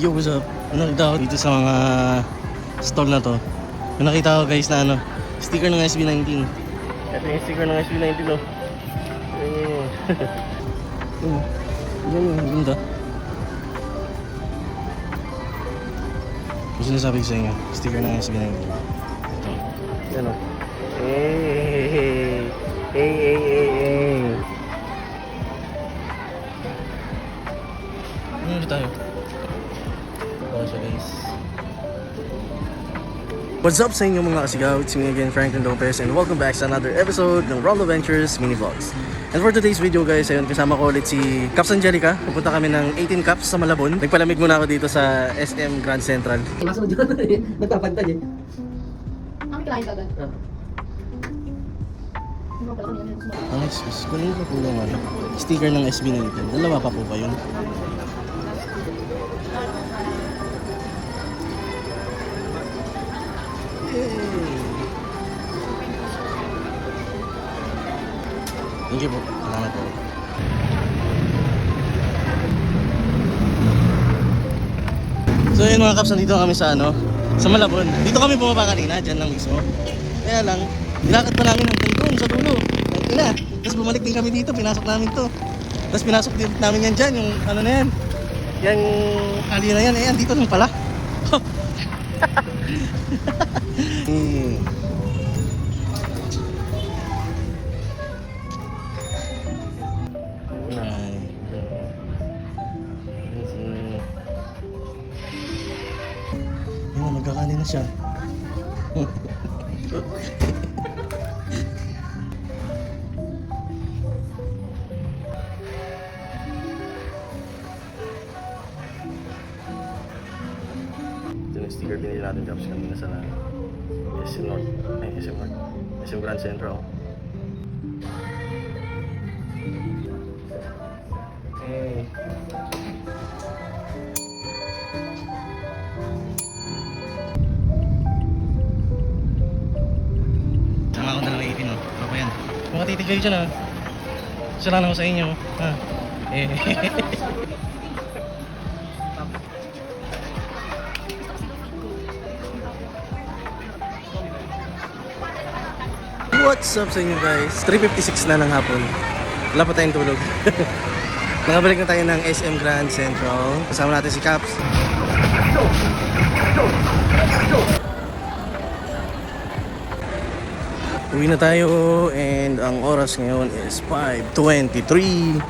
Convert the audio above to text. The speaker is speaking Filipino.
Yo, what's up? Ano nakita ko dito sa mga stall na to? Yung nakita ko guys na ano, sticker ng SB19. Ito yung sticker ng SB19 oh. Yan yung ganda. Ano sinasabi ko sa inyo? Sticker ng SB19. Ito. Yan oh. Hey! Hey, hey, hey, hey! Ano ulit tayo? Guys. What's up sa inyo mga kasigaw? It's me again, Franklin Lopez, and welcome back sa another episode ng Rollo Ventures Mini Vlogs. And for today's video guys, ayun, kasama ko ulit si Caps Angelica. Pupunta kami ng 18 Caps sa Malabon. Nagpalamig muna ako dito sa SM Grand Central. Masunod yun. Nagpapantay eh. Ang client agad. Nice. Kunin ko po yung ano, sticker ng SB19. Dalawa pa po ba yun? Thank you po. Salamat po. So yun mga Kaps, nandito kami sa ano, sa Malabon. Dito kami bumaba kanina, dyan lang mismo. Kaya lang, nilakad pa namin hanggang doon sa dulo. Ina. Tapos bumalik din kami dito, pinasok namin to. Tapos pinasok din namin yan dyan, yung ano na yan. Yung ali na yan, ayan, dito lang pala. Yan, magkakali na siya. Ito yung sticker binili natin Caps kanina sa SM North. Ay, SM North. SM Grand Central. Hey. Sama ako na lang 18 oh. Ano pa yan? Mga titig kayo dyan ah. Salamat ako sa inyo. Ha? Eh. What's up sa inyo guys? 3:56 na ng hapon. Wala pa tayong tulog. Nakabalik na tayo ng SM Grand Central. Kasama natin si Caps. Uwi na tayo and ang oras ngayon is 5:23.